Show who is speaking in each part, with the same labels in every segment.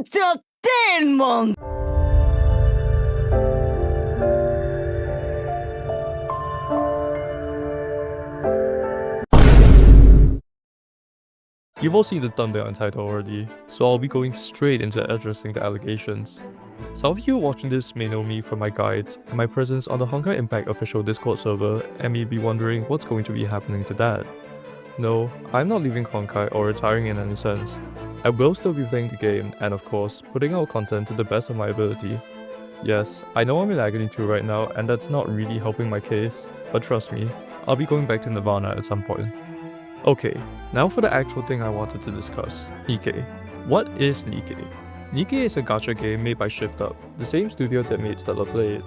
Speaker 1: Entertainment!
Speaker 2: You've all seen the thumbnail title already, so I'll be going straight into addressing the allegations. Some of you watching this may know me from my guides and my presence on the Honkai Impact official Discord server and may be wondering what's going to be happening to that. No, I'm not leaving Honkai or retiring in any sense. I will still be playing the game and of course, putting out content to the best of my ability. Yes, I know I'm in agony 2 right now and that's not really helping my case, but trust me, I'll be going back to Nirvana at some point. Okay, now for the actual thing I wanted to discuss, Nikke. What is Nikke? Nikke is a gacha game made by Shift Up, the same studio that made Stellar Blade.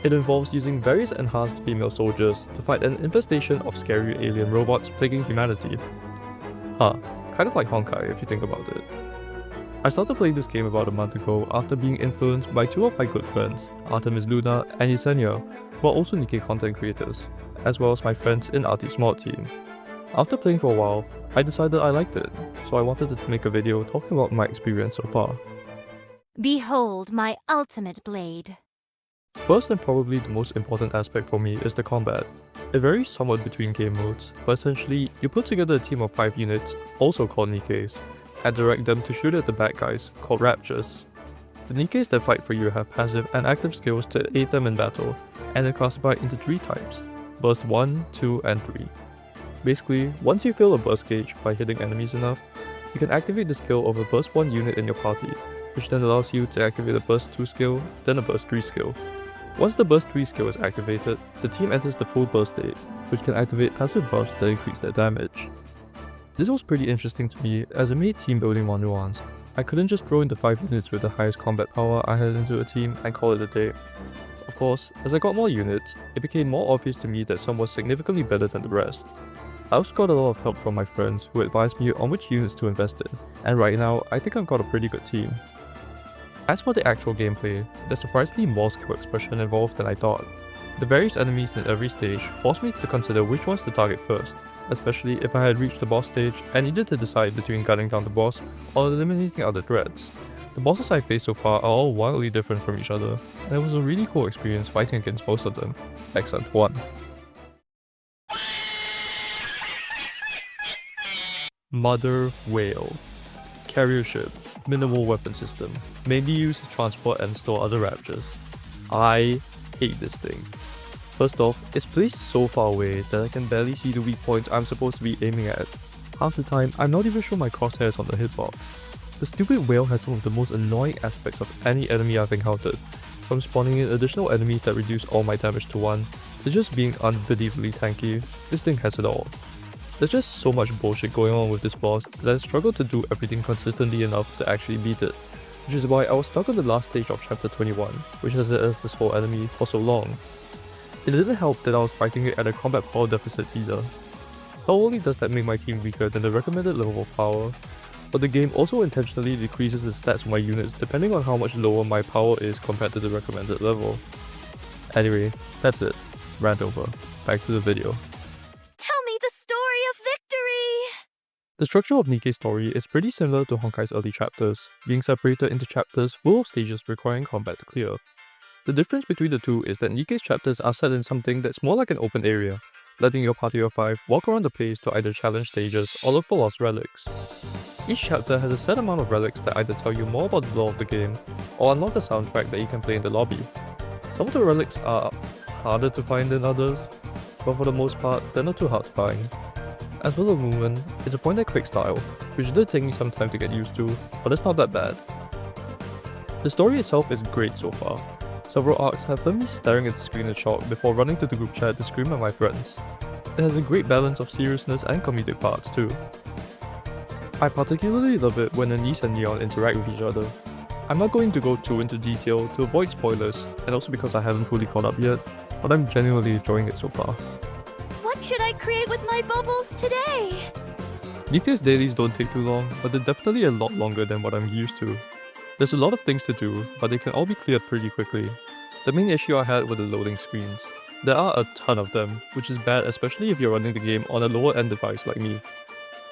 Speaker 2: It involves using various enhanced female soldiers to fight an infestation of scary alien robots plaguing humanity. Kind of like Honkai if you think about it. I started playing this game about a month ago after being influenced by 2 of my good friends, Artemis Luna and Yessenia, who are also Nikke content creators, as well as my friends in Artemis Mod team. After playing for a while, I decided I liked it, so I wanted to make a video talking about my experience so far.
Speaker 3: Behold my ultimate blade.
Speaker 2: First and probably the most important aspect for me is the combat. It varies somewhat between game modes, but essentially, you put together a team of 5 units, also called nikkes, and direct them to shoot at the bad guys, called raptures. The nikkes that fight for you have passive and active skills to aid them in battle, and are classified into 3 types, burst 1, 2, and 3. Basically, once you fill a burst gauge by hitting enemies enough, you can activate the skill of a burst 1 unit in your party, which then allows you to activate a burst 2 skill, then a burst 3 skill. Once the burst 3 skill is activated, the team enters the full burst state, which can activate passive bursts that increase their damage. This was pretty interesting to me as it made team building more nuanced. I couldn't just throw in the 5 units with the highest combat power I had into a team and call it a day. Of course, as I got more units, it became more obvious to me that some was significantly better than the rest. I also got a lot of help from my friends who advised me on which units to invest in, and right now, I think I've got a pretty good team. As for the actual gameplay, there's surprisingly more skill expression involved than I thought. The various enemies in every stage forced me to consider which ones to target first, especially if I had reached the boss stage and needed to decide between gunning down the boss or eliminating other threats. The bosses I faced so far are all wildly different from each other, and it was a really cool experience fighting against most of them, except one. Mother Whale. Carrier ship, minimal weapon system, mainly used to transport and store other raptures. I hate this thing. First off, it's placed so far away that I can barely see the weak points I'm supposed to be aiming at. Half the time, I'm not even sure my crosshairs on the hitbox. The stupid whale has some of the most annoying aspects of any enemy I've encountered, from spawning in additional enemies that reduce all my damage to 1, to just being unbelievably tanky. This thing has it all. There's just so much bullshit going on with this boss that I struggled to do everything consistently enough to actually beat it, which is why I was stuck on the last stage of chapter 21, which has it as the sole enemy for so long. It didn't help that I was fighting it at a combat power deficit either. Not only does that make my team weaker than the recommended level of power, but the game also intentionally decreases the stats of my units depending on how much lower my power is compared to the recommended level. Anyway, that's it. Rant over. Back to the video. The structure of Nikke's story is pretty similar to Honkai's early chapters, being separated into chapters full of stages requiring combat to clear. The difference between the two is that Nikke's chapters are set in something that's more like an open area, letting your party of 5 walk around the place to either challenge stages or look for lost relics. Each chapter has a set amount of relics that either tell you more about the lore of the game, or unlock a soundtrack that you can play in the lobby. Some of the relics are harder to find than others, but for the most part, they're not too hard to find. As for the movement, it's a point-and-click style, which did take me some time to get used to, but it's not that bad. The story itself is great so far. Several arcs have left me staring at the screen in shock before running to the group chat to scream at my friends. It has a great balance of seriousness and comedic parts too. I particularly love it when Anise and Neon interact with each other. I'm not going to go too into detail to avoid spoilers, and also because I haven't fully caught up yet, but I'm genuinely enjoying it so far.
Speaker 3: What should I create with my bubbles today?
Speaker 2: Nikke's dailies don't take too long, but they're definitely a lot longer than what I'm used to. There's a lot of things to do, but they can all be cleared pretty quickly. The main issue I had were the loading screens. There are a ton of them, which is bad especially if you're running the game on a lower end device like me.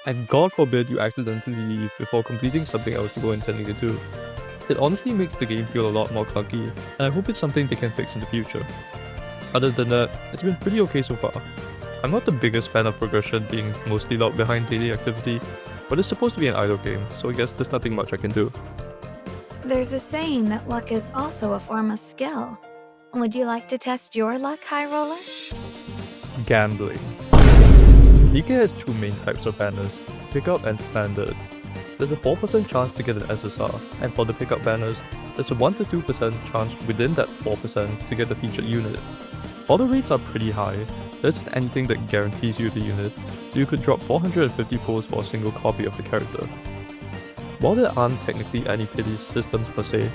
Speaker 2: And God forbid you accidentally leave before completing something else you were intending to do. It honestly makes the game feel a lot more clunky, and I hope it's something they can fix in the future. Other than that, it's been pretty okay so far. I'm not the biggest fan of progression being mostly locked behind daily activity, but it's supposed to be an idle game, so I guess there's nothing much I can do.
Speaker 3: There's a saying that luck is also a form of skill. Would you like to test your luck, High Roller?
Speaker 2: Gambling. Nikke has two main types of banners, pickup and standard. There's a 4% chance to get an SSR, and for the pickup banners, there's a 1 to 2% chance within that 4% to get the featured unit. While the rates are pretty high, there isn't anything that guarantees you the unit, so you could drop 450 pulls for a single copy of the character. While there aren't technically any pity systems per se,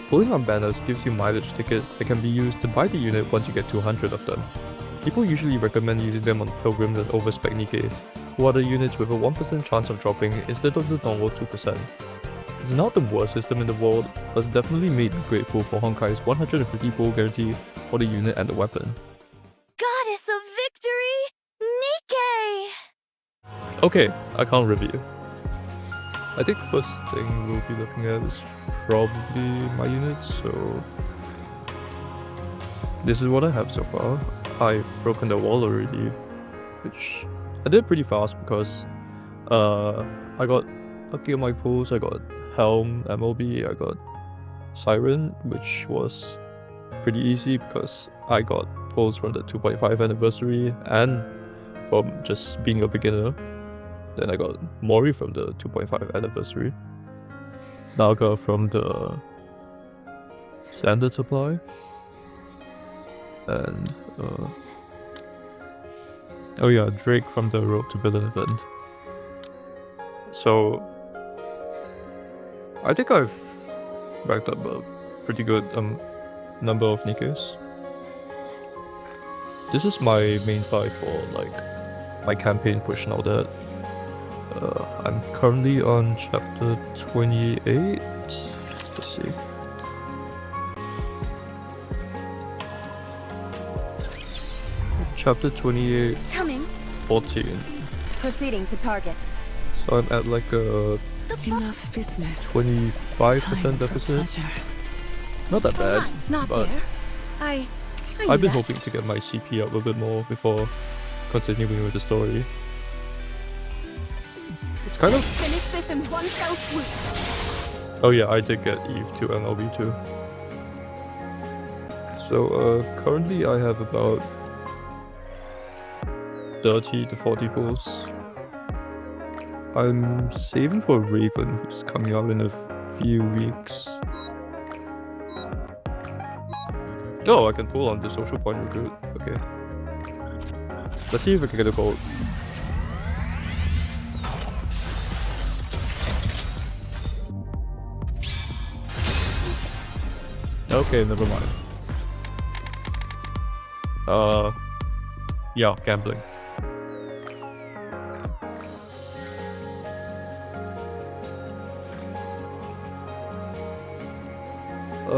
Speaker 2: pulling on banners gives you mileage tickets that can be used to buy the unit once you get 200 of them. People usually recommend using them on pilgrims and overspec nikkes, who are the units with a 1% chance of dropping instead of the normal 2%. It's not the worst system in the world, but it's definitely made me grateful for Honkai's 150 pull guarantee for the unit and the weapon.
Speaker 3: Goddess of Victory, Nikke!
Speaker 2: Okay, account review. I think the first thing we'll be looking at is probably my units, so this is what I have so far. I've broken the wall already, which I did pretty fast because I got lucky on my pulls. I got Helm, MOB, I got Siren, which was pretty easy because I got pulls from the 2.5 anniversary and from just being a beginner. Then I got Mori from the 2.5 anniversary, Naga from the standard supply, and oh yeah, Drake from the Road to Villain event. So I think I've racked up a pretty good number of nikkes. This is my main fight for like my campaign push and all that. I'm currently on chapter 28. Let's see. Chapter 28,
Speaker 3: Coming.
Speaker 2: 14.
Speaker 1: Proceeding to target.
Speaker 2: So I'm at like a
Speaker 1: Enough business.
Speaker 2: 25% deficit. Not that bad,
Speaker 1: Not
Speaker 2: but
Speaker 1: there. I
Speaker 2: I've been
Speaker 1: knew that.
Speaker 2: hoping to get my CP up a bit more before continuing with the story. It's kind of...
Speaker 1: Finish this in one fell swoop.
Speaker 2: Oh yeah, I did get Eve to MLB too. So currently I have about 30 to 40 pulls. I'm saving for Raven, who's coming out in a few weeks. Oh, I can pull on the social point recruit. Okay. Let's see if we can get a gold. Okay, never mind. Yeah, gambling.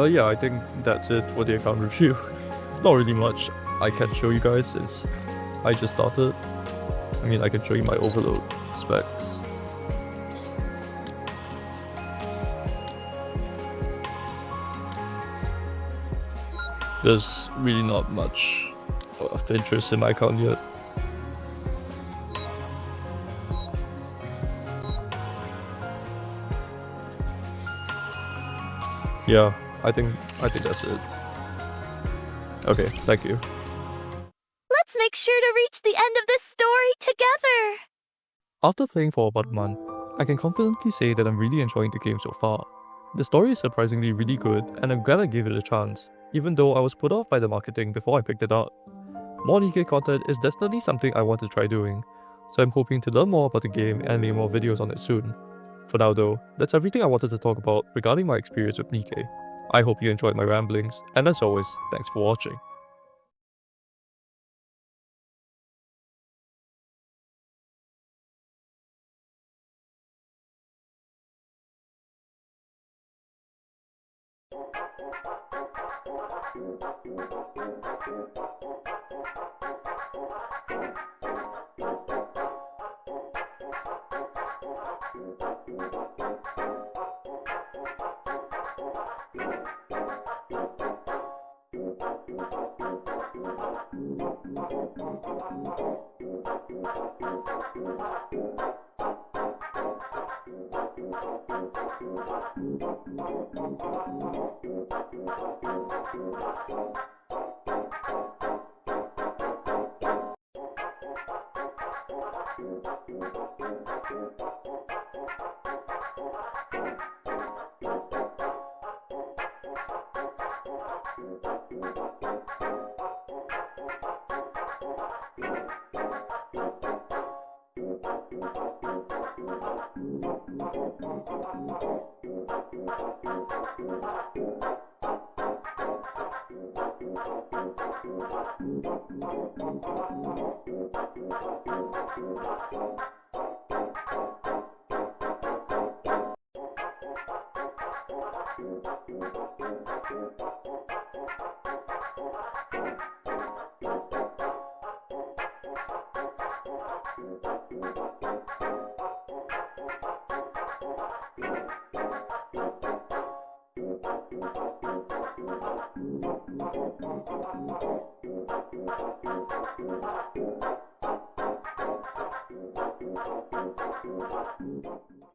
Speaker 2: Yeah, I think that's it for the account review. It's not really much I can show you guys since I just started. I mean, I can show you my overload specs. There's really not much of interest in my account yet. Yeah, I think that's it. Okay, thank you.
Speaker 3: Let's make sure to reach the end of this story together!
Speaker 2: After playing for about a month, I can confidently say that I'm really enjoying the game so far. The story is surprisingly really good, and I'm glad I gave it a chance, even though I was put off by the marketing before I picked it up. More nikke content is definitely something I want to try doing, so I'm hoping to learn more about the game and make more videos on it soon. For now though, that's everything I wanted to talk about regarding my experience with nikke. I hope you enjoyed my ramblings, and as always, thanks for watching.